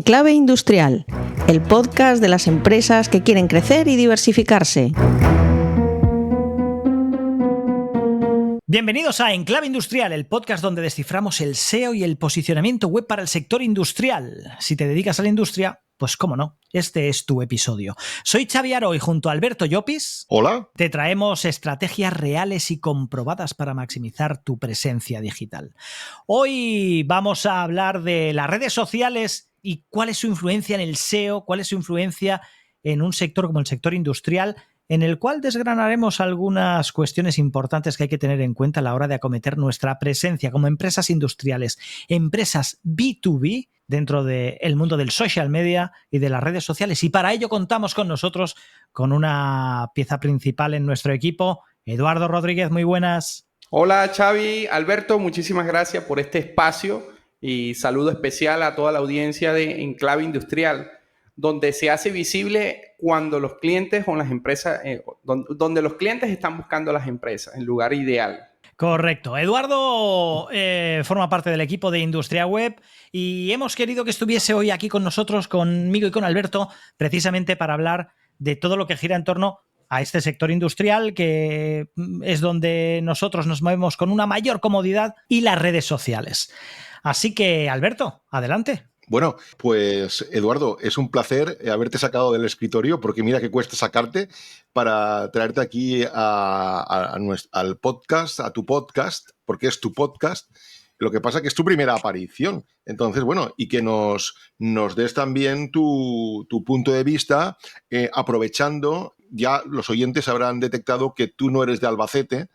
Enclave Industrial, el podcast de las empresas que quieren crecer y diversificarse. Bienvenidos a Enclave Industrial, el podcast donde desciframos el SEO y el posicionamiento web para el sector industrial. Si te dedicas a la industria, pues cómo no, este es tu episodio. Soy Xavi Aro y junto a Alberto Llopis, hola, te traemos estrategias reales y comprobadas para maximizar tu presencia digital. Hoy vamos a hablar de las redes sociales y cuál es su influencia en el SEO, cuál es su influencia en un sector como el sector industrial, en el cual desgranaremos algunas cuestiones importantes que hay que tener en cuenta a la hora de acometer nuestra presencia como empresas industriales, empresas B2B dentro del mundo del social media y de las redes sociales. Y para ello contamos con nosotros, con una pieza principal en nuestro equipo, Eduardo Rodríguez. Muy buenas. Hola Xavi, Alberto, muchísimas gracias por este espacio y saludo especial a toda la audiencia de Enclave Industrial, donde se hace visible cuando los clientes o las empresas, donde los clientes están buscando a las empresas, el lugar ideal. Correcto. Eduardo forma parte del equipo de Industria Web y hemos querido que estuviese hoy aquí con nosotros, conmigo y con Alberto, precisamente para hablar de todo lo que gira en torno a este sector industrial, que es donde nosotros nos movemos con una mayor comodidad, y las redes sociales. Así que, Alberto, adelante. Bueno, pues Eduardo, es un placer haberte sacado del escritorio, porque mira que cuesta sacarte para traerte aquí al podcast, a tu podcast, porque es tu podcast. Lo que pasa es que es tu primera aparición. Entonces, bueno, y que nos des también tu punto de vista, aprovechando, ya los oyentes habrán detectado que tú no eres de Albacete,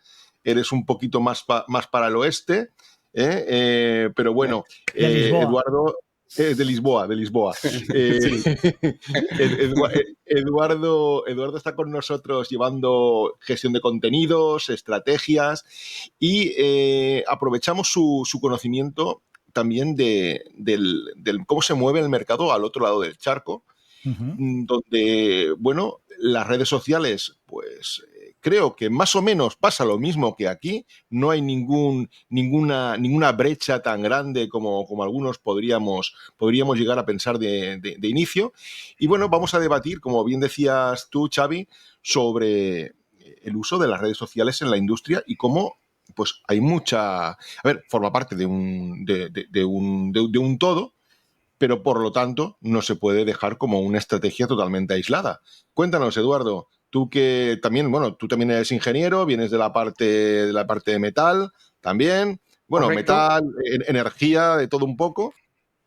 eres un poquito más para el oeste, pero bueno, Eduardo... de Lisboa. Sí. Eduardo está con nosotros llevando gestión de contenidos, estrategias, y aprovechamos su conocimiento también del cómo se mueve el mercado al otro lado del charco, donde, bueno, las redes sociales, pues creo que más o menos pasa lo mismo que aquí. No hay ninguna brecha tan grande como algunos podríamos llegar a pensar de inicio. Y bueno, vamos a debatir, como bien decías tú, Xavi, sobre el uso de las redes sociales en la industria y cómo pues hay mucha... A ver, forma parte de un todo, pero por lo tanto no se puede dejar como una estrategia totalmente aislada. Cuéntanos, Eduardo, tú que también, bueno, tú también eres ingeniero, vienes de la parte de metal también, bueno, Correcto. metal, energía, de todo un poco,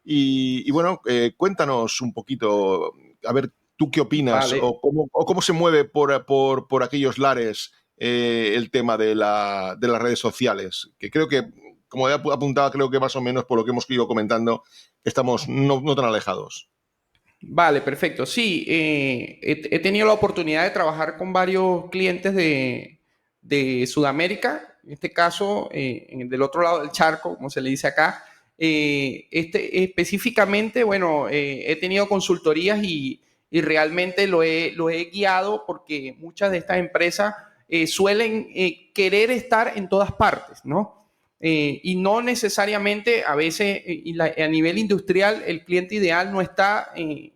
y bueno, cuéntanos un poquito, a ver, tú qué opinas, Vale. o cómo se mueve por aquellos lares el tema de las redes sociales, que creo que, como he apuntado, creo que más o menos por lo que hemos ido comentando, estamos no tan alejados. Vale, perfecto. Sí, he tenido la oportunidad de trabajar con varios clientes de Sudamérica, en este caso, del otro lado del charco, como se le dice acá. Específicamente, bueno, he tenido consultorías y realmente lo he guiado porque muchas de estas empresas suelen querer estar en todas partes, ¿no? Y no necesariamente, a veces, a nivel industrial, el cliente ideal no está en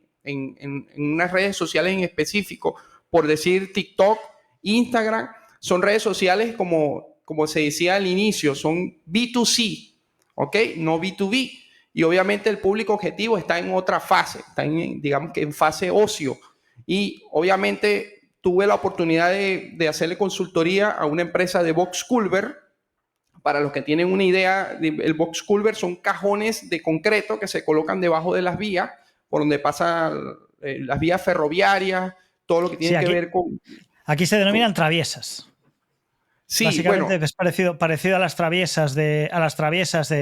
unas redes sociales en específico. Por decir, TikTok, Instagram, son redes sociales como se decía al inicio, son B2C, ¿ok? No B2B. Y obviamente el público objetivo está en otra fase, está digamos que en fase ocio. Y obviamente tuve la oportunidad de hacerle consultoría a una empresa de box culvert. Para los que tienen una idea, el box culvert son cajones de concreto que se colocan debajo de las vías, por donde pasan las vías ferroviarias, todo lo que tiene que ver con... Aquí se denominan traviesas. Sí, básicamente, bueno, es parecido a las traviesas de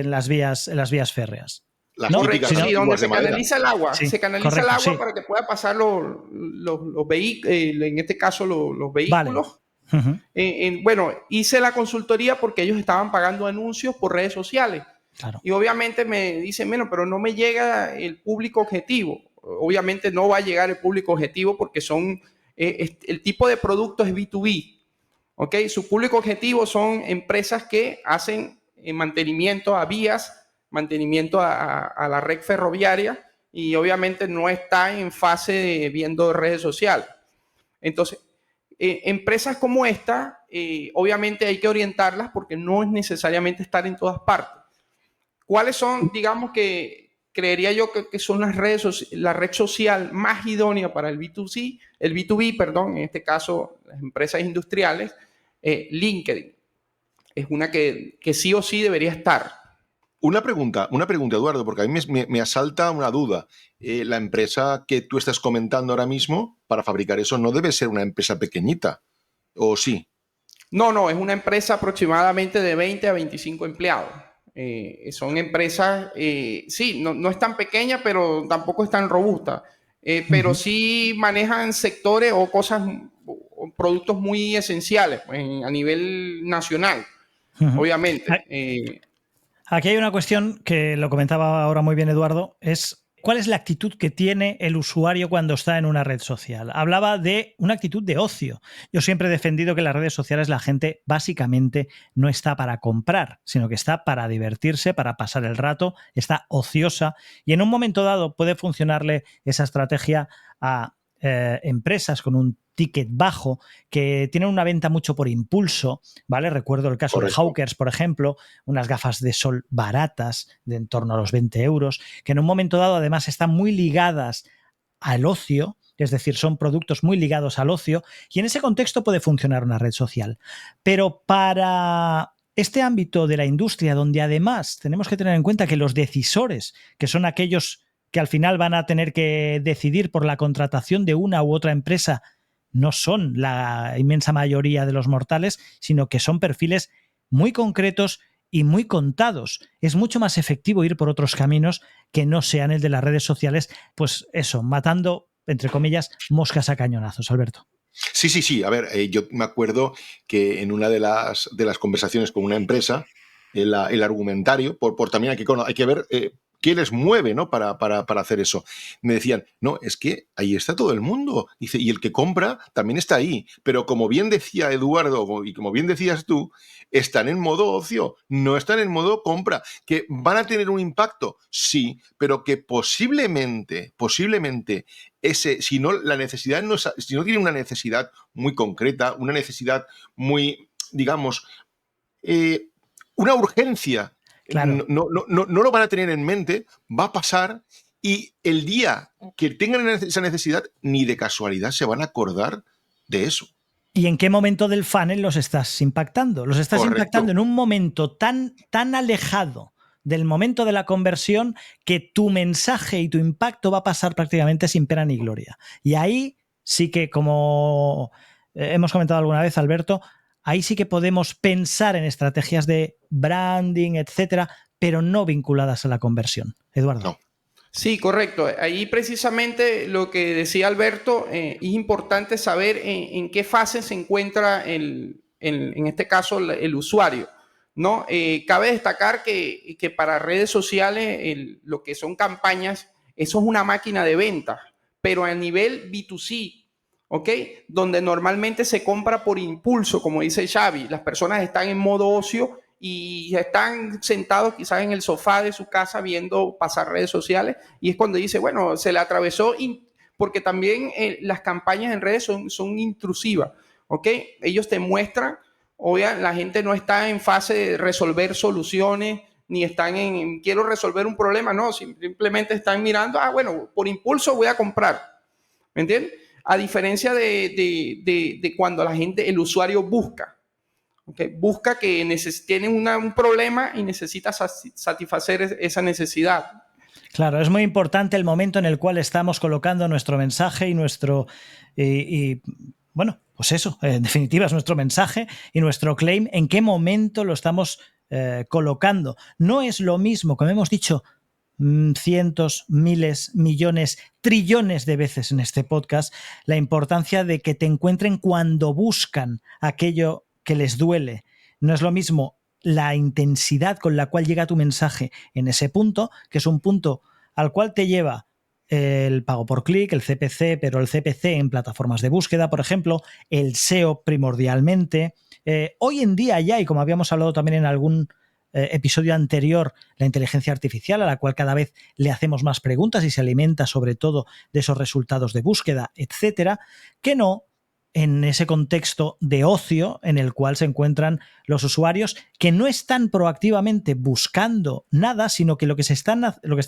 las vías férreas. Las ¿No? típicas correcto, sí, donde antiguas se de madera. canaliza el agua, Sí, se canaliza correcto, el agua sí. para que pueda pasar los vehículos, en este caso los vehículos. Vale. Bueno, hice la consultoría porque ellos estaban pagando anuncios por redes sociales. Claro. Y obviamente me dicen, bueno, pero no me llega el público objetivo. Obviamente no va a llegar el público objetivo porque el tipo de producto es B2B. ¿Ok? Su público objetivo son empresas que hacen mantenimiento a vías, mantenimiento a la red ferroviaria, y obviamente no está en fase de viendo redes sociales. Entonces, empresas como esta, obviamente hay que orientarlas porque no es necesariamente estar en todas partes. ¿Cuáles son, digamos que creería yo que son la red social más idónea para el B2C, el B2B, perdón, en este caso las empresas industriales? LinkedIn es una que sí o sí debería estar. Una pregunta, Eduardo, porque a mí me asalta una duda. La empresa que tú estás comentando ahora mismo para fabricar eso no debe ser una empresa pequeñita, ¿o sí? No, es una empresa aproximadamente de 20 a 25 empleados. Son empresas, sí, no es tan pequeña, pero tampoco es tan robusta. Pero sí manejan sectores o cosas, o productos muy esenciales a nivel nacional, obviamente. Aquí hay una cuestión que lo comentaba ahora muy bien Eduardo, es ¿cuál es la actitud que tiene el usuario cuando está en una red social? Hablaba de una actitud de ocio. Yo siempre he defendido que en las redes sociales la gente básicamente no está para comprar, sino que está para divertirse, para pasar el rato, está ociosa y en un momento dado puede funcionarle esa estrategia a empresas con un ticket bajo que tienen una venta mucho por impulso, ¿vale? Recuerdo el caso Correcto. de Hawkers, por ejemplo, unas gafas de sol baratas de en torno a los 20 euros, que en un momento dado además están muy ligadas al ocio, es decir, son productos muy ligados al ocio, y en ese contexto puede funcionar una red social. Pero para este ámbito de la industria, donde además tenemos que tener en cuenta que los decisores, que son aquellos que al final van a tener que decidir por la contratación de una u otra empresa, no son la inmensa mayoría de los mortales, sino que son perfiles muy concretos y muy contados. Es mucho más efectivo ir por otros caminos que no sean el de las redes sociales, pues eso, matando, entre comillas, moscas a cañonazos, Alberto. Sí. A ver, yo me acuerdo que en una de las conversaciones con una empresa, el argumentario, por también hay que ver qué les mueve, ¿no? para hacer eso. Me decían, no, es que ahí está todo el mundo. Dice, y el que compra también está ahí. Pero como bien decía Eduardo y como bien decías tú, están en modo ocio, no están en modo compra. ¿Que van a tener un impacto? Sí, pero que posiblemente si no tiene una necesidad muy concreta, una necesidad muy, digamos, una urgencia, Claro. no lo van a tener en mente, va a pasar y el día que tengan esa necesidad, ni de casualidad se van a acordar de eso. ¿Y en qué momento del funnel los estás impactando? Los estás Correcto. impactando en un momento tan alejado del momento de la conversión que tu mensaje y tu impacto va a pasar prácticamente sin pena ni gloria. Y ahí sí que, como hemos comentado alguna vez, Alberto, ahí sí que podemos pensar en estrategias de branding, etcétera, pero no vinculadas a la conversión. Eduardo. No. Sí, correcto. Ahí precisamente lo que decía Alberto, es importante saber en qué fase se encuentra en este caso el usuario, ¿no? Cabe destacar que para redes sociales lo que son campañas, eso es una máquina de venta, pero a nivel B2C, ¿ok? Donde normalmente se compra por impulso, como dice Xavi, las personas están en modo ocio y están sentados quizás en el sofá de su casa viendo pasar redes sociales y es cuando dice, bueno, se le atravesó, porque también las campañas en redes son intrusivas, ¿ok? Ellos te muestran, obviamente la gente no está en fase de resolver soluciones, ni están en quiero resolver un problema, no, simplemente están mirando, bueno, por impulso voy a comprar, ¿me entiendes? A diferencia de cuando el usuario busca. Okay. Busca que tiene un problema y necesita satisfacer esa necesidad. Claro, es muy importante el momento en el cual estamos colocando nuestro mensaje y nuestro... bueno, pues eso, en definitiva es nuestro mensaje y nuestro claim, en qué momento lo estamos colocando. No es lo mismo, como hemos dicho cientos, miles, millones, trillones de veces en este podcast, la importancia de que te encuentren cuando buscan aquello que les duele. No es lo mismo la intensidad con la cual llega tu mensaje en ese punto, que es un punto al cual te lleva el pago por clic, el CPC, pero el CPC en plataformas de búsqueda, por ejemplo, el SEO primordialmente. Hoy en día ya, y como habíamos hablado también en algún episodio anterior, la inteligencia artificial, a la cual cada vez le hacemos más preguntas y se alimenta sobre todo de esos resultados de búsqueda, etcétera, que no en ese contexto de ocio en el cual se encuentran los usuarios que no están proactivamente buscando nada, sino que lo que están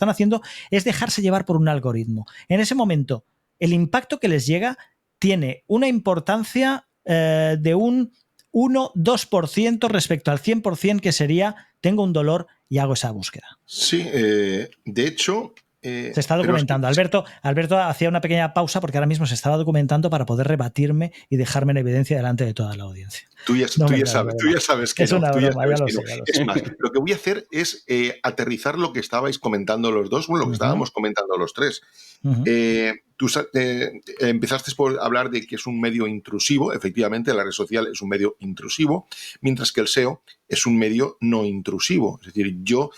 haciendo es dejarse llevar por un algoritmo. En ese momento, el impacto que les llega tiene una importancia de un 1-2% respecto al 100% que sería tengo un dolor y hago esa búsqueda. Sí, de hecho... se está documentando. Alberto hacía una pequeña pausa porque ahora mismo se estaba documentando para poder rebatirme y dejarme en evidencia delante de toda la audiencia. Tú ya sabes que es no. Una broma, ya lo sé. Es más, lo que voy a hacer es aterrizar lo que estabais comentando los dos, bueno, lo que estábamos comentando los tres. Tú empezaste por hablar de que es un medio intrusivo. Efectivamente, la red social es un medio intrusivo, mientras que el SEO es un medio no intrusivo. Es decir, yo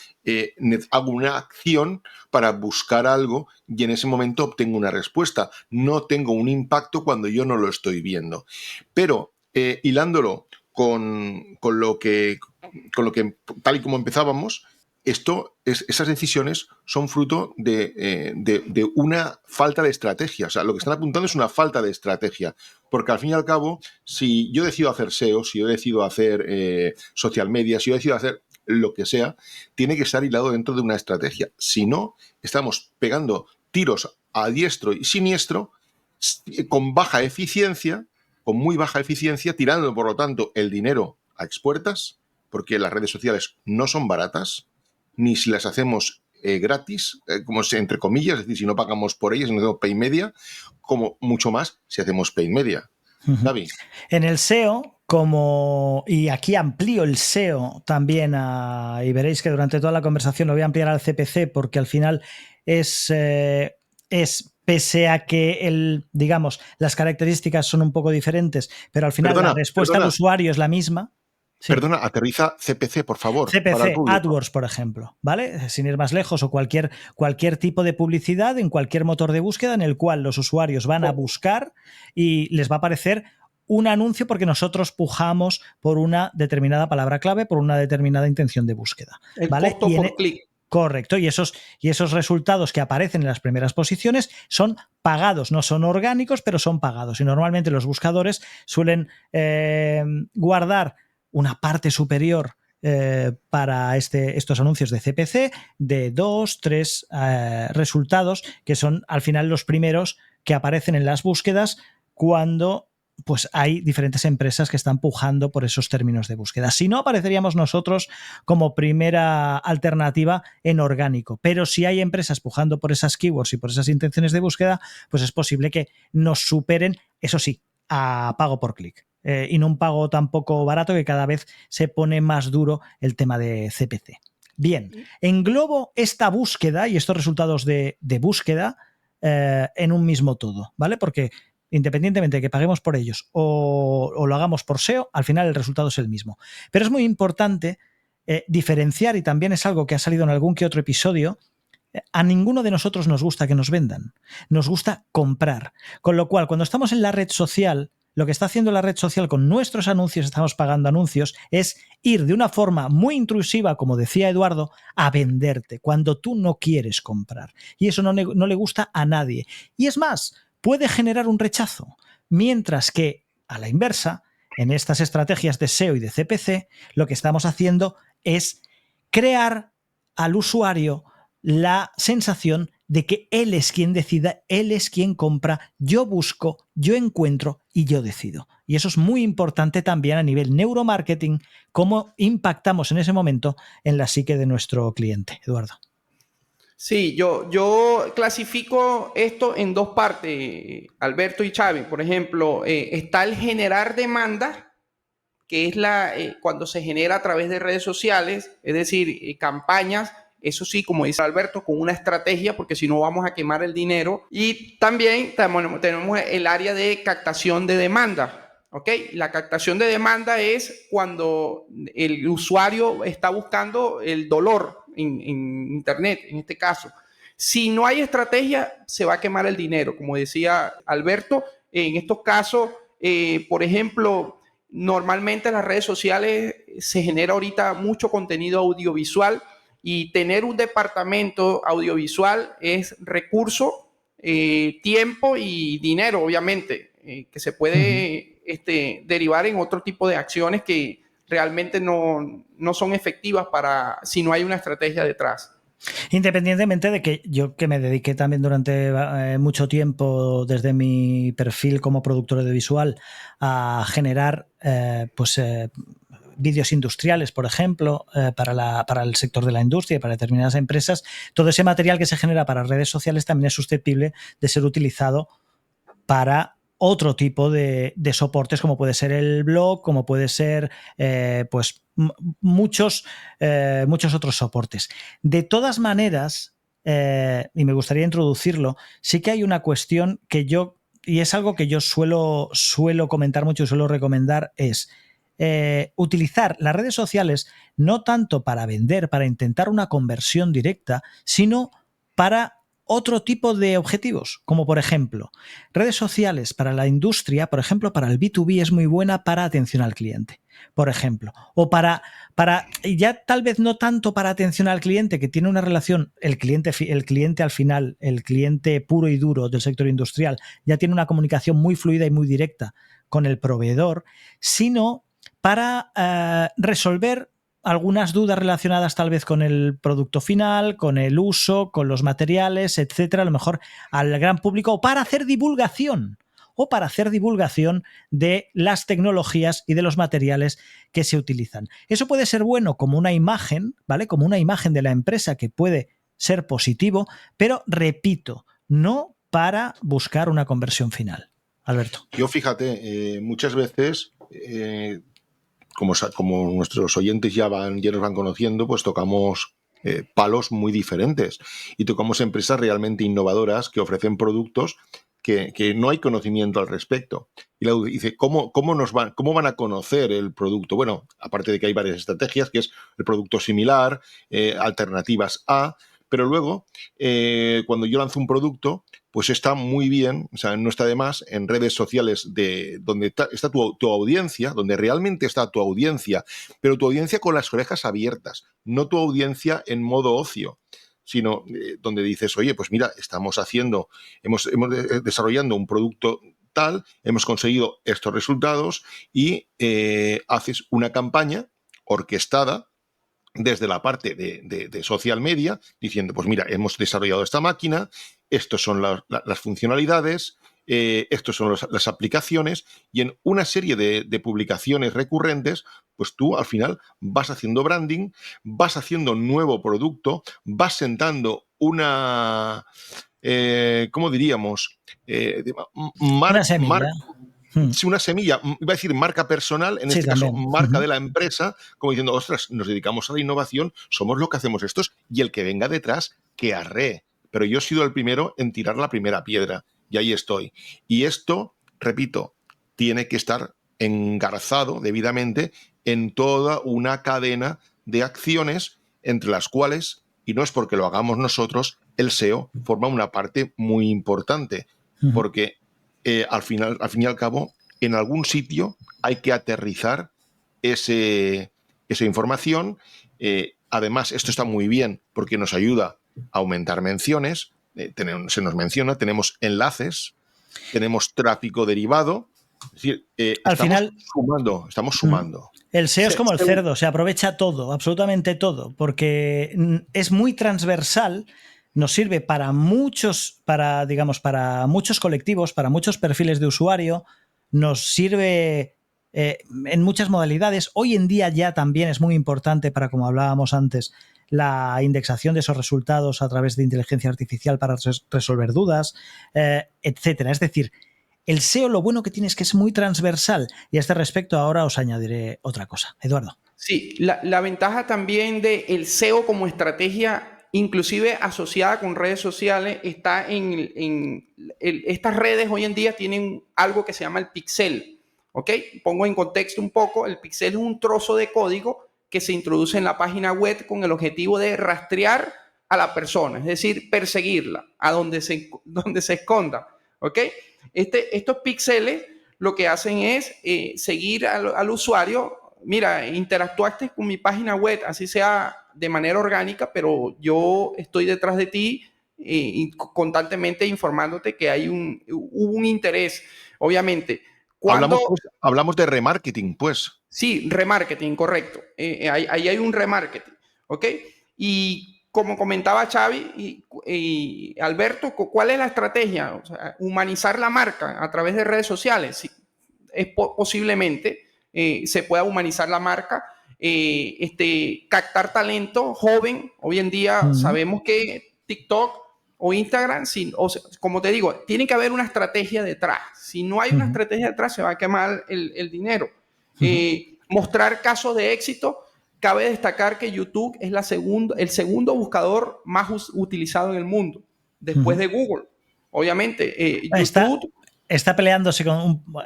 hago una acción para buscar algo y en ese momento obtengo una respuesta. No tengo un impacto cuando yo no lo estoy viendo. Pero hilándolo con lo que tal y como empezábamos, esas decisiones son fruto de una falta de estrategia. O sea, lo que están apuntando es una falta de estrategia. Porque al fin y al cabo, si yo decido hacer SEO, si yo decido hacer social media, si yo decido hacer lo que sea, tiene que estar hilado dentro de una estrategia. Si no, estamos pegando tiros a diestro y siniestro con baja eficiencia, con muy baja eficiencia, tirando, por lo tanto, el dinero a expuertas, porque las redes sociales no son baratas, ni si las hacemos gratis, como entre comillas, es decir, si no pagamos por ellas, si no hacemos pay media, como mucho más si hacemos pay media. David. En el SEO, y aquí amplío el SEO también, y veréis que durante toda la conversación lo voy a ampliar al CPC, porque al final es pese a que las características son un poco diferentes, pero al final la respuesta del usuario es la misma. Sí. Perdona, aterriza CPC, por favor. CPC, AdWords, por ejemplo, ¿vale? Sin ir más lejos, o cualquier tipo de publicidad en cualquier motor de búsqueda en el cual los usuarios van a buscar y les va a aparecer un anuncio porque nosotros pujamos por una determinada palabra clave, por una determinada intención de búsqueda. ¿Vale? El costo por clic. Correcto, y esos resultados que aparecen en las primeras posiciones son pagados, no son orgánicos, pero son pagados. Y normalmente los buscadores suelen guardar una parte superior para estos anuncios de CPC de 2-3 resultados, que son al final los primeros que aparecen en las búsquedas cuando pues hay diferentes empresas que están pujando por esos términos de búsqueda. Si no, apareceríamos nosotros como primera alternativa en orgánico. Pero si hay empresas pujando por esas keywords y por esas intenciones de búsqueda, pues es posible que nos superen, eso sí, a pago por clic. Y no un pago tampoco barato, que cada vez se pone más duro el tema de CPC. Bien, englobo esta búsqueda y estos resultados de búsqueda en un mismo todo, ¿vale? Porque independientemente de que paguemos por ellos o lo hagamos por SEO, al final el resultado es el mismo. Pero es muy importante diferenciar, y también es algo que ha salido en algún que otro episodio. A ninguno de nosotros nos gusta que nos vendan, nos gusta comprar. Con lo cual, cuando estamos en la red social, lo que está haciendo la red social con nuestros anuncios, estamos pagando anuncios, es ir de una forma muy intrusiva, como decía Eduardo, a venderte cuando tú no quieres comprar. Y eso no le gusta a nadie. Y es más, puede generar un rechazo, mientras que, a la inversa, en estas estrategias de SEO y de CPC, lo que estamos haciendo es crear al usuario la sensación de que él es quien decida, él es quien compra, yo busco, yo encuentro y yo decido. Y eso es muy importante también a nivel neuromarketing, cómo impactamos en ese momento en la psique de nuestro cliente. Eduardo. Sí, yo clasifico esto en dos partes, Alberto y Xavi. Por ejemplo, está el generar demanda, que es cuando se genera a través de redes sociales, es decir, campañas, eso sí, como dice Alberto, con una estrategia, porque si no vamos a quemar el dinero. Y también tenemos el área de captación de demanda. ¿Ok? La captación de demanda es cuando el usuario está buscando el dolor en Internet, en este caso. Si no hay estrategia, se va a quemar el dinero. Como decía Alberto, en estos casos, por ejemplo, normalmente en las redes sociales se genera ahorita mucho contenido audiovisual y tener un departamento audiovisual es recurso, tiempo y dinero, obviamente, que se puede derivar en otro tipo de acciones que realmente no son efectivas si no hay una estrategia detrás. Independientemente de que yo, que me dediqué también durante mucho tiempo desde mi perfil como productor audiovisual a generar vídeos industriales, por ejemplo, para el sector de la industria y para determinadas empresas, todo ese material que se genera para redes sociales también es susceptible de ser utilizado para otro tipo de soportes, como puede ser el blog, como puede ser muchos otros soportes. De todas maneras, y me gustaría introducirlo, sí que hay una cuestión que y es algo que yo suelo comentar mucho y suelo recomendar, es utilizar las redes sociales no tanto para vender, para intentar una conversión directa, sino para otro tipo de objetivos, como por ejemplo, redes sociales para la industria, por ejemplo, para el B2B es muy buena para atención al cliente, por ejemplo, o para ya tal vez no tanto para atención al cliente, que tiene una relación, el cliente al final, el cliente puro y duro del sector industrial, ya tiene una comunicación muy fluida y muy directa con el proveedor, sino para resolver algunas dudas relacionadas tal vez con el producto final, con el uso, con los materiales, etcétera, a lo mejor al gran público, o para hacer divulgación de las tecnologías y de los materiales que se utilizan. Eso puede ser bueno como una imagen, ¿vale? Como una imagen de la empresa que puede ser positivo, pero repito, no para buscar una conversión final. Alberto. Yo fíjate, muchas veces como nuestros oyentes ya nos van conociendo, pues tocamos palos muy diferentes y tocamos empresas realmente innovadoras que ofrecen productos que no hay conocimiento al respecto. Y luego dice, ¿cómo van a conocer el producto? Bueno, aparte de que hay varias estrategias, que es el producto similar, alternativas a, pero luego, cuando yo lanzo un producto, pues está muy bien, o sea, no está de más en redes sociales donde está tu audiencia, donde realmente está tu audiencia, pero tu audiencia con las orejas abiertas, no tu audiencia en modo ocio, sino donde dices, oye, pues mira, hemos desarrollando un producto tal, hemos conseguido estos resultados y haces una campaña orquestada desde la parte de social media, diciendo, pues mira, hemos desarrollado esta máquina, estas son las funcionalidades, estas son las aplicaciones, y en una serie de publicaciones recurrentes, pues tú al final vas haciendo branding, vas haciendo nuevo producto, vas sentando una, ¿cómo diríamos? Una semilla. Una semilla, iba a decir marca personal, en este caso marca de la empresa, como diciendo, ostras, nos dedicamos a la innovación, somos lo que hacemos estos, y el que venga detrás, que arree. Pero yo he sido el primero en tirar la primera piedra, y ahí estoy. Y esto, repito, tiene que estar engarzado debidamente en toda una cadena de acciones, entre las cuales, y no es porque lo hagamos nosotros, el SEO forma una parte muy importante, porque al fin y al cabo, en algún sitio hay que aterrizar esa información. Además, esto está muy bien porque nos ayuda a aumentar menciones. Se nos menciona, tenemos enlaces, tenemos tráfico derivado. Es decir, estamos sumando. El SEO es como el cerdo, se aprovecha todo, absolutamente todo, porque es muy transversal. Nos sirve para muchos colectivos, para muchos perfiles de usuario, nos sirve en muchas modalidades. Hoy en día ya también es muy importante para, como hablábamos antes, la indexación de esos resultados a través de inteligencia artificial para resolver dudas, etcétera. Es decir, el SEO lo bueno que tiene es que es muy transversal, y a este respecto ahora os añadiré otra cosa. Eduardo. Sí, la ventaja también del SEO como estrategia, inclusive asociada con redes sociales, está en estas redes hoy en día tienen algo que se llama el pixel, ¿ok? Pongo en contexto un poco, el pixel es un trozo de código que se introduce en la página web con el objetivo de rastrear a la persona, es decir, perseguirla a donde se esconda, ¿ok? Estos píxeles lo que hacen es seguir al usuario. Mira, interactuaste con mi página web, así sea de manera orgánica, pero yo estoy detrás de ti y constantemente informándote que hubo un interés. Obviamente, Hablamos de remarketing, pues. Sí, remarketing, correcto. Ahí hay un remarketing, ¿ok? Y como comentaba Xavi y Alberto, ¿cuál es la estrategia? O sea, humanizar la marca a través de redes sociales. Sí, posiblemente se pueda humanizar la marca, captar talento joven. Hoy en día sabemos que TikTok o Instagram, como te digo, tiene que haber una estrategia detrás. Si no hay una estrategia detrás, se va a quemar el dinero. Mostrar casos de éxito. Cabe destacar que YouTube es el segundo buscador más utilizado en el mundo, después de Google. Obviamente, YouTube... Está peleándose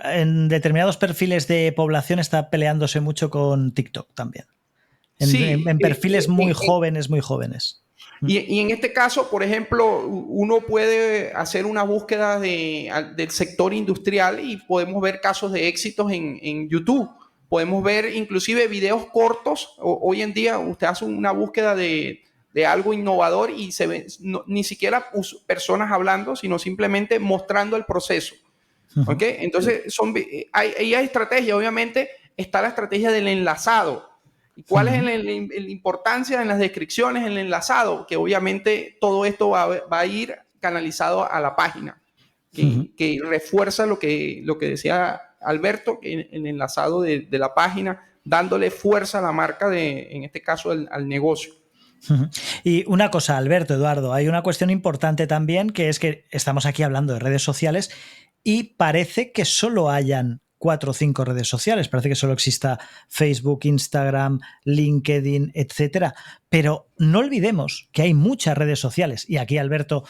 en determinados perfiles de población, está peleándose mucho con TikTok también. En perfiles muy jóvenes. Y en este caso, por ejemplo, uno puede hacer una búsqueda del sector industrial y podemos ver casos de éxitos en YouTube. Podemos ver inclusive videos cortos. Hoy en día usted hace una búsqueda de algo innovador y se ve ni siquiera personas hablando, sino simplemente mostrando el proceso. ¿Ok? Entonces, hay estrategia. Obviamente está la estrategia del enlazado. ¿Y cuál es la importancia en las descripciones, en el enlazado? Que obviamente todo esto va a ir canalizado a la página, que refuerza lo que decía Alberto, el enlazado de la página, dándole fuerza a la marca, en este caso al negocio. Y una cosa, Alberto, Eduardo, hay una cuestión importante también, que es que estamos aquí hablando de redes sociales y parece que solo hayan 4 o 5 redes sociales. Parece que solo exista Facebook, Instagram, LinkedIn, etcétera. Pero no olvidemos que hay muchas redes sociales. Y aquí Alberto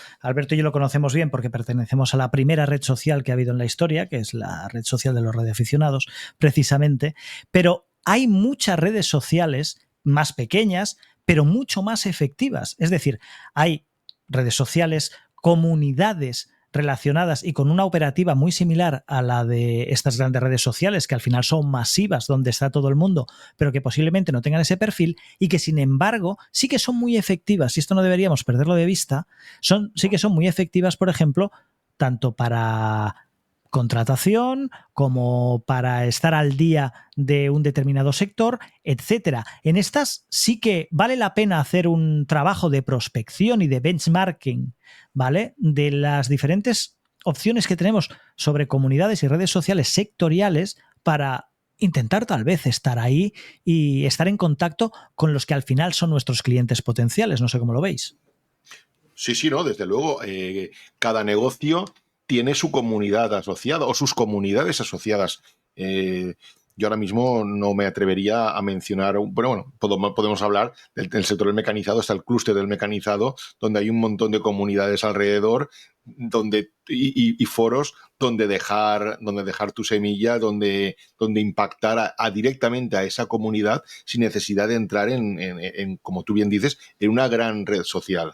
y yo lo conocemos bien porque pertenecemos a la primera red social que ha habido en la historia, que es la red social de los radioaficionados, precisamente. Pero hay muchas redes sociales más pequeñas, pero mucho más efectivas. Es decir, hay redes sociales, comunidades relacionadas y con una operativa muy similar a la de estas grandes redes sociales, que al final son masivas, donde está todo el mundo, pero que posiblemente no tengan ese perfil y que sin embargo sí que son muy efectivas, y esto no deberíamos perderlo de vista, sí que son muy efectivas, por ejemplo, tanto para contratación como para estar al día de un determinado sector, etcétera. En estas sí que vale la pena hacer un trabajo de prospección y de benchmarking, ¿vale? De las diferentes opciones que tenemos sobre comunidades y redes sociales sectoriales para intentar tal vez estar ahí y estar en contacto con los que al final son nuestros clientes potenciales. No sé cómo lo veis. Sí, no, desde luego. Cada negocio tiene su comunidad asociada o sus comunidades asociadas. Yo ahora mismo no me atrevería a mencionar, bueno, podemos hablar del sector del mecanizado, está el clúster del mecanizado, donde hay un montón de comunidades alrededor y foros donde dejar tu semilla, donde impactar directamente a esa comunidad sin necesidad de entrar en, como tú bien dices, en una gran red social.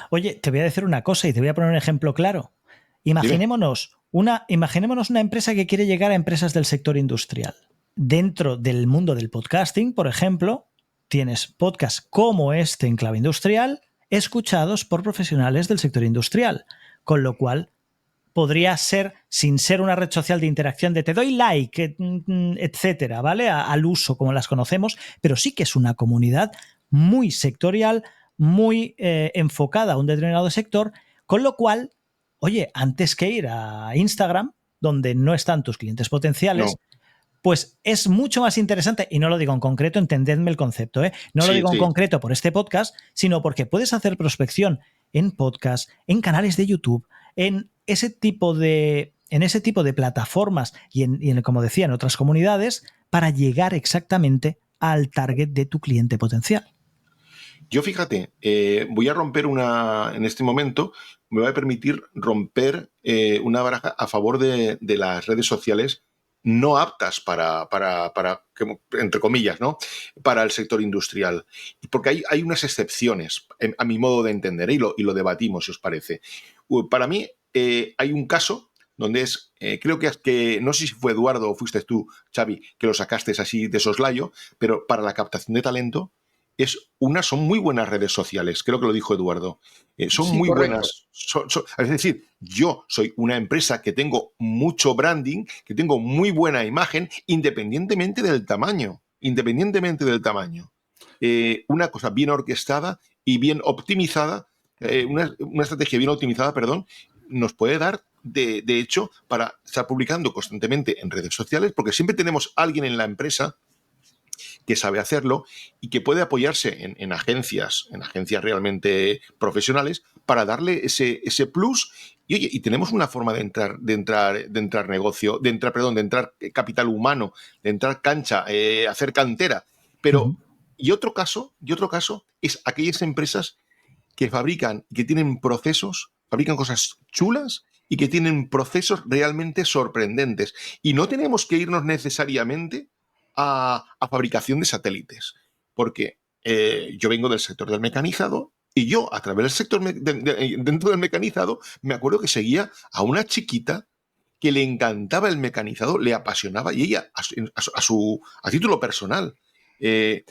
Oye, te voy a decir una cosa y te voy a poner un ejemplo claro. Imaginémonos una empresa que quiere llegar a empresas del sector industrial. Dentro del mundo del podcasting, por ejemplo, tienes podcasts como este en clave industrial, escuchados por profesionales del sector industrial, con lo cual podría ser, sin ser una red social de interacción de te doy like, etcétera, ¿vale? Al uso como las conocemos, pero sí que es una comunidad muy sectorial, muy enfocada a un determinado sector, con lo cual, oye, antes que ir a Instagram, donde no están tus clientes potenciales, pues es mucho más interesante, y no lo digo en concreto, entendedme el concepto, no lo digo en concreto por este podcast, sino porque puedes hacer prospección en podcast, en canales de YouTube, en ese tipo de plataformas y como decía, en otras comunidades, para llegar exactamente al target de tu cliente potencial. Yo, fíjate, voy a romper en este momento, me voy a permitir romper una baraja a favor de las redes sociales no aptas para entre comillas, ¿no? Para el sector industrial. Porque hay unas excepciones, a mi modo de entender, y lo debatimos, si os parece. Para mí, hay un caso donde es, creo que no sé si fue Eduardo o fuiste tú, Xavi, que lo sacaste así de soslayo, pero para la captación de talento son muy buenas redes sociales, creo que lo dijo Eduardo. Son Sí, muy correcto. buenas. Es decir, yo soy una empresa que tengo mucho branding, que tengo muy buena imagen, independientemente del tamaño. Una cosa bien orquestada y bien optimizada, una estrategia bien optimizada, perdón, nos puede dar, de hecho, para estar publicando constantemente en redes sociales, porque siempre tenemos alguien en la empresa que sabe hacerlo y que puede apoyarse en agencias realmente profesionales para darle ese plus. Y oye, y tenemos una forma de entrar negocio, de entrar capital humano, de entrar cancha, hacer cantera. Pero, y otro caso es aquellas empresas que fabrican cosas chulas y que tienen procesos realmente sorprendentes. Y no tenemos que irnos necesariamente a fabricación de satélites, porque yo vengo del sector del mecanizado y yo, a través del sector dentro del mecanizado, me acuerdo que seguía a una chiquita que le encantaba el mecanizado, le apasionaba, y ella, a título personal,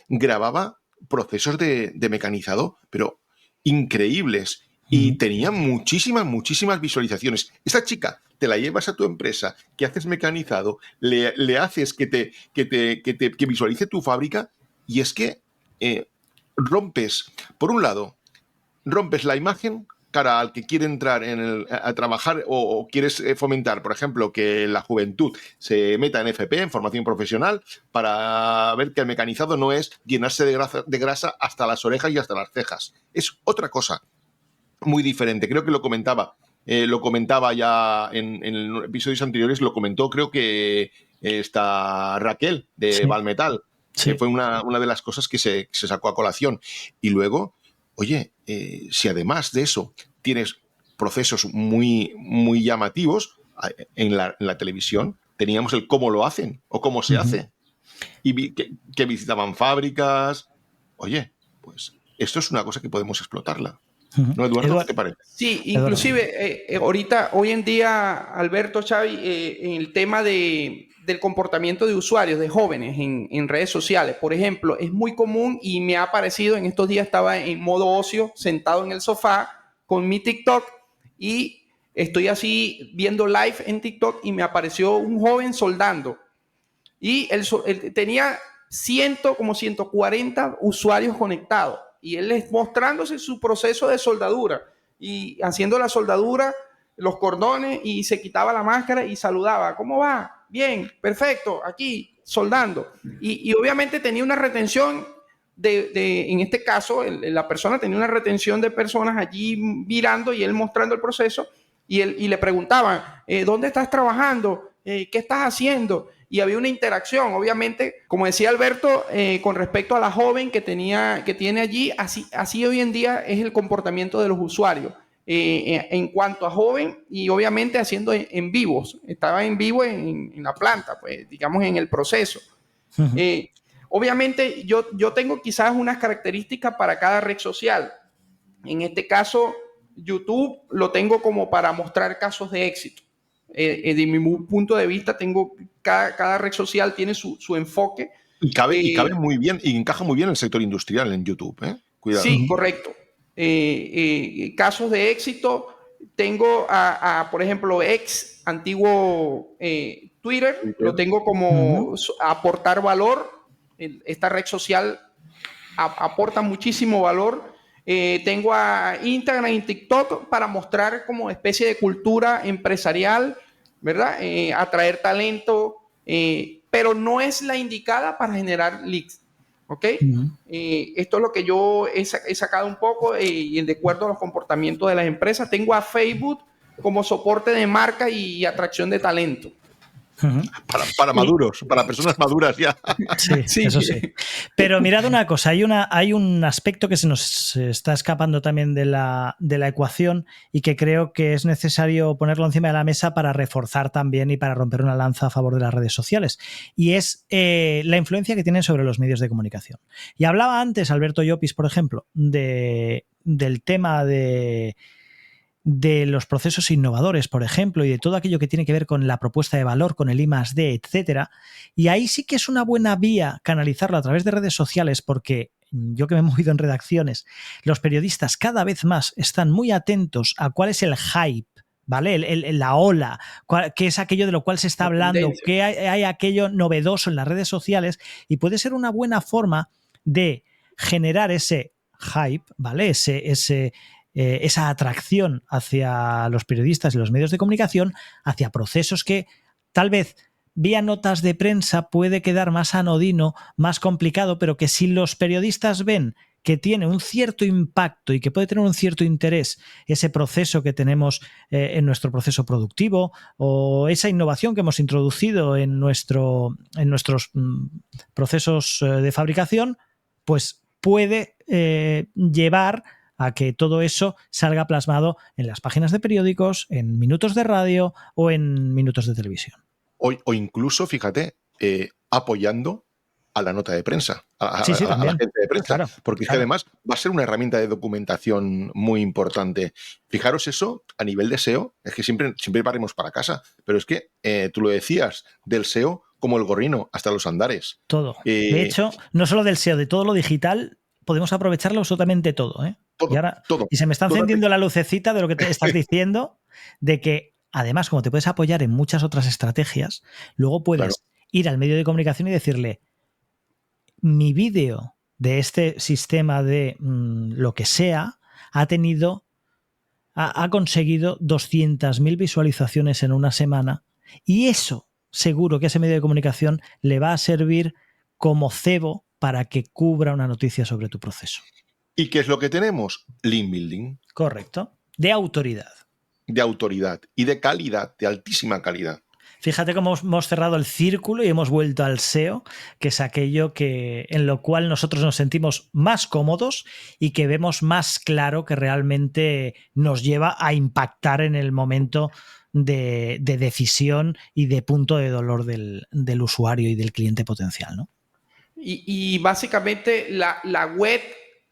grababa procesos de mecanizado, pero increíbles, y tenía muchísimas visualizaciones. Esta chica te la llevas a tu empresa, que haces mecanizado, le haces que visualice tu fábrica, y es que por un lado, rompes la imagen cara al que quiere entrar a trabajar o quieres fomentar, por ejemplo, que la juventud se meta en FP, en formación profesional, para ver que el mecanizado no es llenarse de grasa hasta las orejas y hasta las cejas. Es otra cosa muy diferente. Creo que lo comentaba ya en episodios anteriores, lo comentó, creo que está Raquel de Valmetal. Sí. Fue una de las cosas que se sacó a colación. Y luego, oye, si además de eso tienes procesos muy llamativos en la televisión, teníamos el cómo lo hacen o cómo se hace. Y que visitaban fábricas. Oye, pues esto es una cosa que podemos explotarla. ¿No, Eduardo? ¿Qué te parece? Sí, inclusive hoy en día, Alberto, Xavi, en el tema del comportamiento de usuarios, de jóvenes en redes sociales, por ejemplo, es muy común y me ha aparecido, en estos días estaba en modo ocio, sentado en el sofá con mi TikTok y estoy así viendo live en TikTok y me apareció un joven soldando y él tenía como 140 usuarios conectados y él es mostrándose su proceso de soldadura y haciendo la soldadura, los cordones, y se quitaba la máscara y saludaba. ¿Cómo va? Bien, perfecto, aquí soldando. Y obviamente tenía una retención en este caso, la persona tenía una retención de personas allí mirando y él mostrando el proceso y le preguntaban, ¿dónde estás trabajando? ¿Qué estás haciendo? Y había una interacción, obviamente, como decía Alberto, con respecto a la joven que tiene allí, así hoy en día es el comportamiento de los usuarios. En cuanto a joven y obviamente haciendo en vivos, estaba en vivo en la planta, pues digamos en el proceso. Obviamente yo tengo quizás unas características para cada red social. En este caso, YouTube lo tengo como para mostrar casos de éxito. De mi punto de vista, cada red social tiene su enfoque. Y cabe muy bien, y encaja muy bien en el sector industrial en YouTube, ¿eh? Cuidado. Sí, correcto. Casos de éxito, tengo por ejemplo, antiguo Twitter, lo tengo como aportar valor. Esta red social aporta muchísimo valor. Tengo a Instagram y TikTok para mostrar como especie de cultura empresarial, ¿verdad? Atraer talento, pero no es la indicada para generar leads, ¿ok? Esto es lo que yo he sacado un poco y de acuerdo a los comportamientos de las empresas. Tengo a Facebook como soporte de marca y atracción de talento. Para maduros, para personas maduras ya. Sí, eso sí. Pero mirad una cosa, hay un aspecto que se nos está escapando también de la ecuación y que creo que es necesario ponerlo encima de la mesa para reforzar también y para romper una lanza a favor de las redes sociales. Y es la influencia que tienen sobre los medios de comunicación. Y hablaba antes Alberto Llopis, por ejemplo, del tema de de los procesos innovadores, por ejemplo, y de todo aquello que tiene que ver con la propuesta de valor, con el I+D, etcétera. Y ahí sí que es una buena vía canalizarlo a través de redes sociales, porque yo que me he movido en redacciones, los periodistas cada vez más están muy atentos a cuál es el hype, ¿vale? La ola, qué es aquello de lo cual se está hablando, qué hay aquello novedoso en las redes sociales, y puede ser una buena forma de generar ese hype, ¿vale? Esa atracción hacia los periodistas y los medios de comunicación, hacia procesos que tal vez vía notas de prensa puede quedar más anodino, más complicado, pero que si los periodistas ven que tiene un cierto impacto y que puede tener un cierto interés ese proceso que tenemos en nuestro proceso productivo, o esa innovación que hemos introducido en nuestros procesos de fabricación, pues puede llevar a que todo eso salga plasmado en las páginas de periódicos, en minutos de radio o en minutos de televisión. O incluso, fíjate, apoyando a la nota de prensa, a la gente de prensa, claro, porque es que además va a ser una herramienta de documentación muy importante. Fijaros eso, a nivel de SEO, es que siempre paremos para casa, pero es que tú lo decías, del SEO como el gorrino, hasta los andares. Todo. De hecho, no solo del SEO, de todo lo digital, podemos aprovecharlo absolutamente todo, ¿eh? Todo. Y se me está encendiendo la lucecita de lo que te estás diciendo, de que además, como te puedes apoyar en muchas otras estrategias, luego puedes ir al medio de comunicación y decirle: mi vídeo de este sistema de lo que sea ha conseguido 200.000 visualizaciones en una semana, y eso seguro que ese medio de comunicación le va a servir como cebo para que cubra una noticia sobre tu proceso. ¿Y qué es lo que tenemos? Link building. Correcto. De autoridad. De autoridad y de calidad, de altísima calidad. Fíjate cómo hemos cerrado el círculo y hemos vuelto al SEO, que es aquello en lo cual nosotros nos sentimos más cómodos y que vemos más claro que realmente nos lleva a impactar en el momento de decisión y de punto de dolor del usuario y del cliente potencial, ¿no? Y básicamente la web,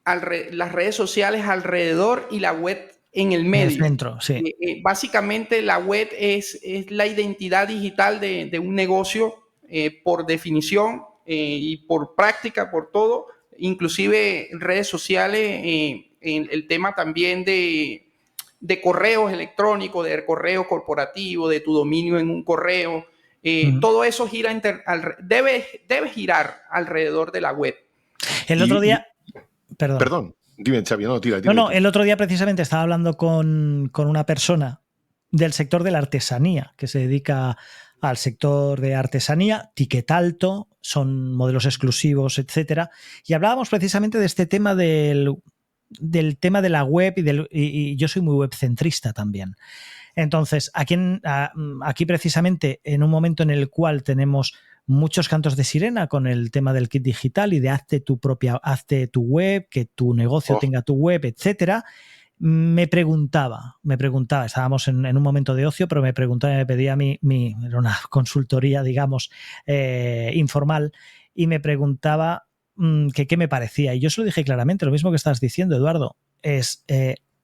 las redes sociales alrededor y la web en el medio. En el centro, sí. Básicamente la web es la identidad digital de un negocio por definición y por práctica, por todo. Inclusive redes sociales, en el tema también de correos electrónicos, de correo corporativo, de tu dominio en un correo. Todo eso gira debe girar alrededor de la web. El otro día... Perdón. Dime, Xavi, tira. No, el otro día precisamente estaba hablando con una persona del sector de la artesanía, que se dedica al sector de artesanía, ticket alto, son modelos exclusivos, etcétera, y hablábamos precisamente de este tema del tema de la web y yo soy muy webcentrista también. Entonces, aquí precisamente en un momento en el cual tenemos muchos cantos de sirena con el tema del kit digital y de hazte tu web, que tu negocio tenga tu web, etcétera, me preguntaba, estábamos en un momento de ocio, pero me preguntaba, me pedía era una consultoría, digamos, informal, y me preguntaba que qué me parecía. Y yo se lo dije claramente, lo mismo que estás diciendo, Eduardo,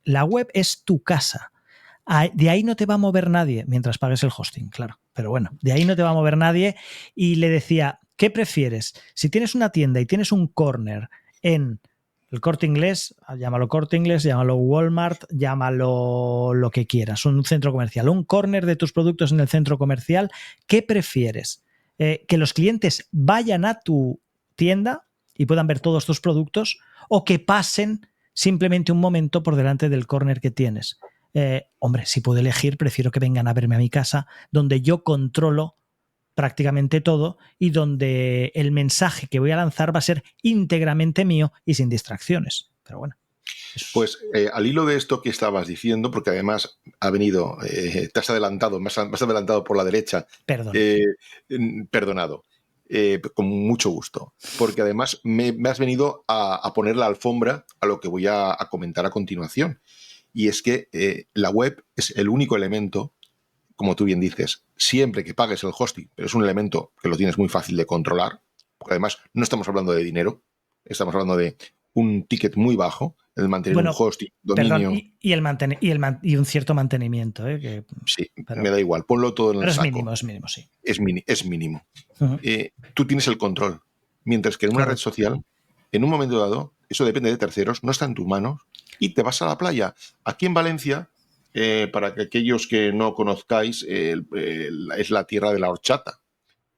la web es tu casa. De ahí no te va a mover nadie mientras pagues el hosting, claro. Pero bueno, de ahí no te va a mover nadie. Y le decía, ¿qué prefieres? Si tienes una tienda y tienes un corner en el Corte Inglés, llámalo Corte Inglés, llámalo Walmart, llámalo lo que quieras, un centro comercial, un corner de tus productos en el centro comercial, ¿qué prefieres? ¿Que los clientes vayan a tu tienda y puedan ver todos tus productos, o que pasen simplemente un momento por delante del corner que tienes? Hombre, si puedo elegir, prefiero que vengan a verme a mi casa, donde yo controlo prácticamente todo y donde el mensaje que voy a lanzar va a ser íntegramente mío y sin distracciones. Pero bueno. Pues al hilo de esto que estabas diciendo, porque además ha venido, te has adelantado, me has adelantado por la derecha. Perdón. Perdonado. Con mucho gusto, porque además me has venido a poner la alfombra a lo que voy a comentar a continuación. Y es que la web es el único elemento, como tú bien dices, siempre que pagues el hosting, pero es un elemento que lo tienes muy fácil de controlar, porque además no estamos hablando de dinero, estamos hablando de un ticket muy bajo, el mantener un hosting, dominio. Perdón, y un cierto mantenimiento. Sí, me da igual, ponlo todo en el saco. Pero es mínimo, sí. Es mínimo. Tú tienes el control. Mientras que en una red social, en un momento dado, eso depende de terceros, no está en tus manos, y te vas a la playa. Aquí en Valencia, para que aquellos que no conozcáis, es la tierra de la horchata.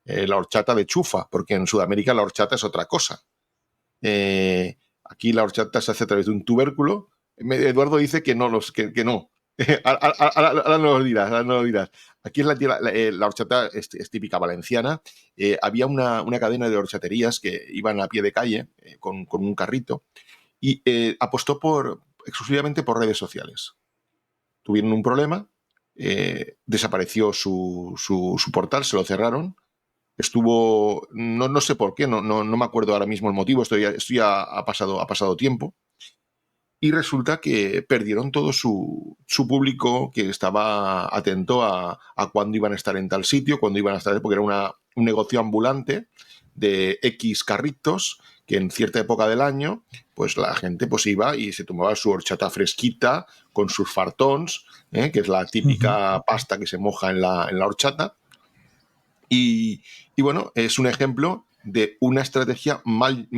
La horchata de chufa, porque en Sudamérica la horchata es otra cosa. Aquí la horchata se hace a través de un tubérculo. Eduardo dice que no. Ahora no lo dirás. Aquí en la tierra, la horchata es típica valenciana. Había una cadena de horchaterías que iban a pie de calle con un carrito y apostó exclusivamente por redes sociales. Tuvieron un problema, desapareció su portal, se lo cerraron. Estuvo, no sé por qué, no me acuerdo ahora mismo el motivo, esto ya ha pasado tiempo. Y resulta que perdieron todo su público que estaba atento a cuándo iban a estar en tal sitio, cuándo iban a estar, porque era un negocio ambulante de X carritos que en cierta época del año, pues la gente pues iba y se tomaba su horchata fresquita con sus fartons, que es la típica pasta que se moja en la horchata. Y bueno, es un ejemplo de una estrategia mal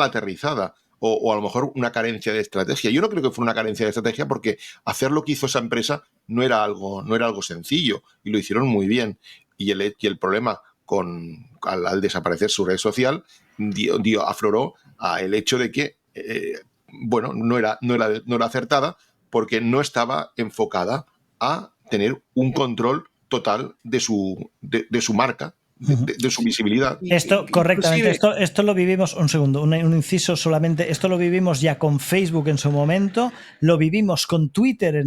aterrizada. O a lo mejor una carencia de estrategia. Yo no creo que fuera una carencia de estrategia porque hacer lo que hizo esa empresa no era algo sencillo y lo hicieron muy bien. Y el problema al desaparecer su red social afloró el hecho de que no era acertada porque no estaba enfocada a tener un control total de su marca. De su visibilidad. Esto, correctamente, esto lo vivimos, un segundo, un inciso solamente, esto lo vivimos ya con Facebook en su momento, lo vivimos con Twitter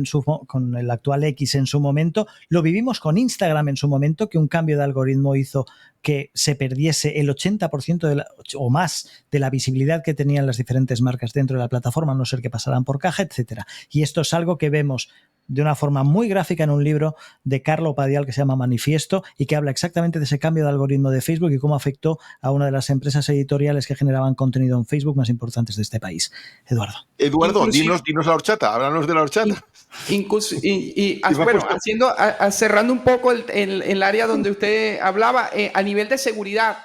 con el actual X en su momento, lo vivimos con Instagram en su momento, que un cambio de algoritmo hizo que se perdiese el 80% o más de la visibilidad que tenían las diferentes marcas dentro de la plataforma, a no ser que pasaran por caja, etcétera. Y esto es algo que vemos de una forma muy gráfica en un libro de Carlo Padial que se llama Manifiesto y que habla exactamente de ese cambio de algoritmo de Facebook y cómo afectó a una de las empresas editoriales que generaban contenido en Facebook más importantes de este país. Eduardo, dinos la horchata, háblanos de la horchata. Cerrando un poco el área donde usted hablaba, a nivel de seguridad,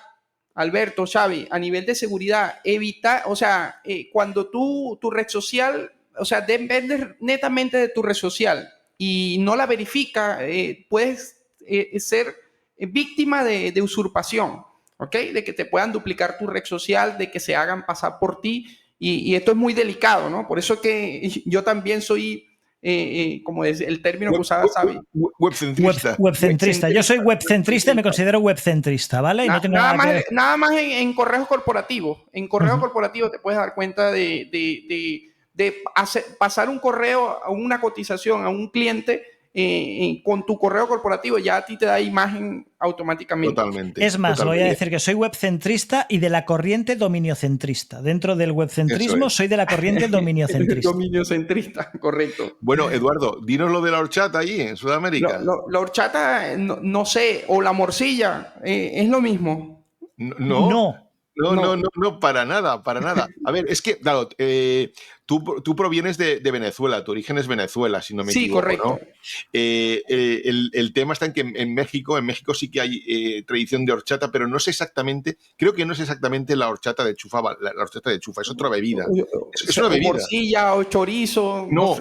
Alberto, Xavi, a nivel de seguridad, evita, cuando tu red social, depende netamente de tu red social y no la verifica, puedes ser víctima de usurpación, ¿ok? De que te puedan duplicar tu red social, de que se hagan pasar por ti y esto es muy delicado, ¿no? Por eso que yo también soy, como es el término que usaba Xavi. Webcentrista. Yo soy webcentrista y me considero webcentrista, ¿vale? Nada más en correos corporativos. En correos corporativos te puedes dar cuenta de pasar un correo, una cotización a un cliente con tu correo corporativo, ya a ti te da imagen automáticamente. Totalmente. Es más, voy a decir que soy webcentrista y de la corriente dominiocentrista. Dentro del webcentrismo soy de la corriente dominiocentrista. Dominiocentrista, correcto. Bueno, Eduardo, dinos lo de la horchata allí en Sudamérica. La horchata, no sé, o la morcilla, ¿es lo mismo? No, para nada. A ver, es que, claro, tú provienes de Venezuela, tu origen es Venezuela, si no me equivoco. Sí, correcto. ¿No? El tema está en que en México sí que hay tradición de horchata, pero creo que no es exactamente la horchata de chufa, la horchata de chufa, es otra bebida. Es una bebida. Morcilla o chorizo. No,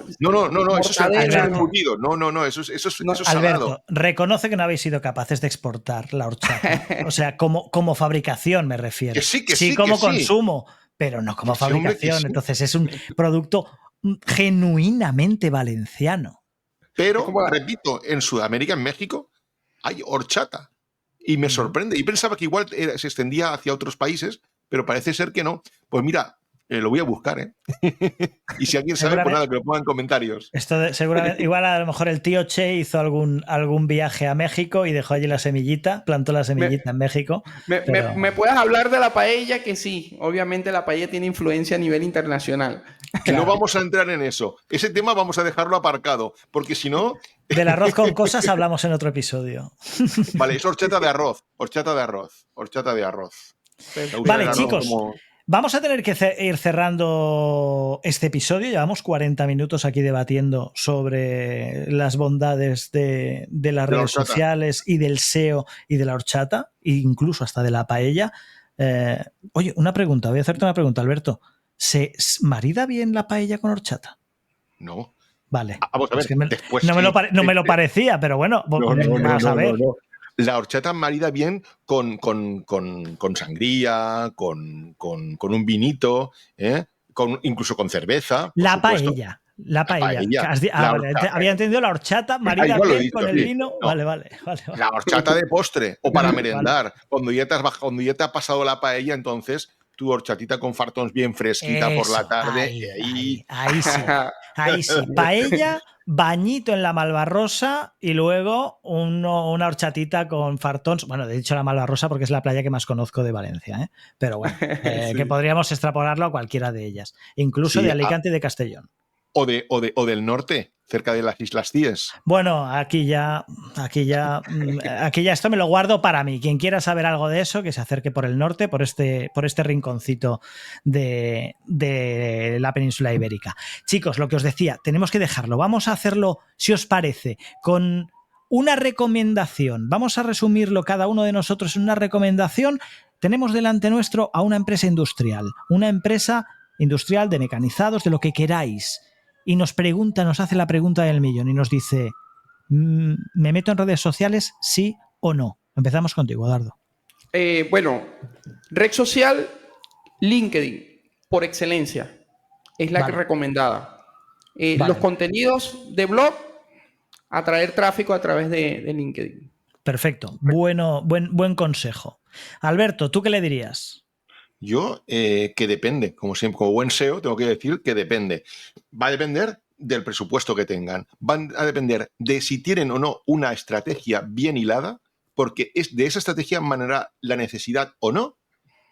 eso es el embutido. No, eso es Alberto, salado. reconoce que no habéis sido capaces de exportar la horchata. O sea, como fabricación me refiero. Que sí, como consumo, pero no como fabricación. Sí. Entonces es un producto genuinamente valenciano. Pero, repito, en Sudamérica, en México, hay horchata. Y me sorprende. Y pensaba que igual se extendía hacia otros países, pero parece ser que no. Pues mira, lo voy a buscar, ¿eh? Y si alguien sabe, pues nada, que lo ponga en comentarios. Esto seguramente, igual a lo mejor el tío Che hizo algún viaje a México y dejó allí la semillita, plantó la semillita en México. Me puedes hablar de la paella, que sí, obviamente la paella tiene influencia a nivel internacional. Claro. No vamos a entrar en eso. Ese tema vamos a dejarlo aparcado, porque si no... Del arroz con cosas hablamos en otro episodio. Vale, es horchata de arroz. Horchata de arroz. Vale, chicos. Vamos a tener que ir cerrando este episodio. Llevamos 40 minutos aquí debatiendo sobre las bondades de las redes sociales y del SEO y de la horchata, e incluso hasta de la paella. Oye, voy a hacerte una pregunta, Alberto. ¿Se marida bien la paella con horchata? No. Vale. Vamos a ver, es que después no me lo parecía, pero bueno, vamos a ver. No. La horchata marida bien con sangría, con un vinito, incluso con cerveza. La paella. Había entendido la horchata marida bien con el vino. No. Vale. La horchata de postre o para merendar. Vale. Cuando ya te ha pasado la paella, entonces tu horchatita con fartons bien fresquita por la tarde. Ahí sí. Paella, bañito en la Malvarrosa y luego una horchatita con fartons. Bueno, he dicho la Malvarrosa porque es la playa que más conozco de Valencia, ¿eh? Pero bueno, sí. Que podríamos extrapolarlo a cualquiera de ellas, incluso de Alicante y de Castellón. O del norte, cerca de las Islas Cíes. Bueno, aquí ya esto me lo guardo para mí. Quien quiera saber algo de eso, que se acerque por el norte, por este rinconcito de la península ibérica. Chicos, lo que os decía, tenemos que dejarlo. Vamos a hacerlo, si os parece, con una recomendación. Vamos a resumirlo cada uno de nosotros en una recomendación. Tenemos delante nuestro a una empresa industrial de mecanizados, de lo que queráis. Y nos hace la pregunta del millón y nos dice, ¿me meto en redes sociales, sí o no? Empezamos contigo, Dardo. Bueno, red social, LinkedIn, por excelencia. Es la recomendada. Los contenidos de blog, atraer tráfico a través de LinkedIn. Perfecto. Buen consejo. Alberto, ¿tú qué le dirías? Yo, que depende, como siempre, como buen SEO, tengo que decir que depende. Va a depender del presupuesto que tengan. Van a depender de si tienen o no una estrategia bien hilada, porque de esa estrategia emanará la necesidad o no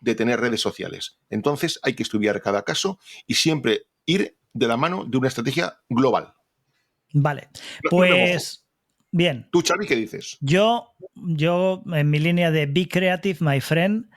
de tener redes sociales. Entonces hay que estudiar cada caso y siempre ir de la mano de una estrategia global. Vale, pues bien. ¿Tú, Xavi, qué dices? Yo en mi línea de Be Creative, my friend,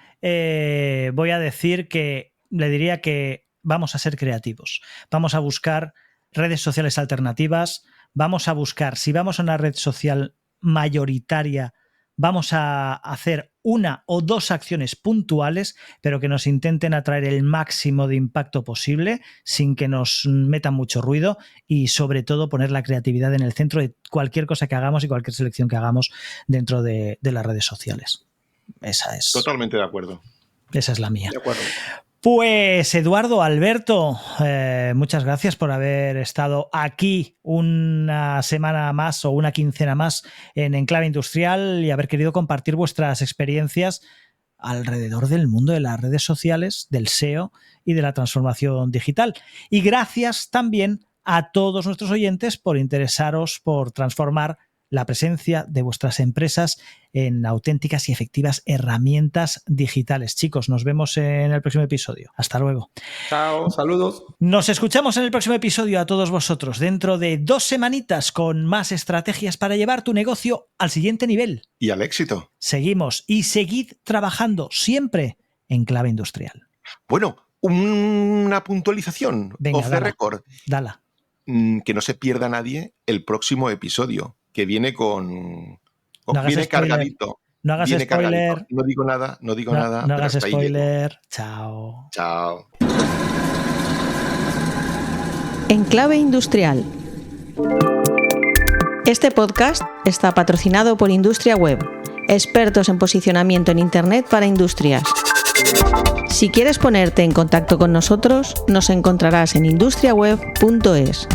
voy a decir que le diría que vamos a ser creativos. Vamos a buscar redes sociales alternativas. Vamos a buscar, si vamos a una red social mayoritaria, vamos a hacer una o dos acciones puntuales, pero que nos intenten atraer el máximo de impacto posible sin que nos metan mucho ruido y sobre todo poner la creatividad en el centro de cualquier cosa que hagamos y cualquier selección que hagamos dentro de las redes sociales. Esa es. Totalmente de acuerdo. Esa es la mía. De acuerdo. Pues Eduardo, Alberto, muchas gracias por haber estado aquí una semana más o una quincena más en Enclave Industrial y haber querido compartir vuestras experiencias alrededor del mundo de las redes sociales, del SEO y de la transformación digital. Y gracias también a todos nuestros oyentes por interesaros por transformar la presencia de vuestras empresas en auténticas y efectivas herramientas digitales. Chicos, nos vemos en el próximo episodio. Hasta luego. Chao, saludos. Nos escuchamos en el próximo episodio a todos vosotros, dentro de 2 semanitas con más estrategias para llevar tu negocio al siguiente nivel. Y al éxito. Seguimos y seguid trabajando siempre en Clave Industrial. Bueno, una puntualización. Venga, off the record. Dala. Que no se pierda nadie el próximo episodio, que viene viene cargadito. No hagas spoiler. Cargadito. No digo nada. No hagas spoiler. Chao. Chao. Enclave Industrial. Este podcast está patrocinado por Industria Web, expertos en posicionamiento en Internet para industrias. Si quieres ponerte en contacto con nosotros, nos encontrarás en industriaweb.es.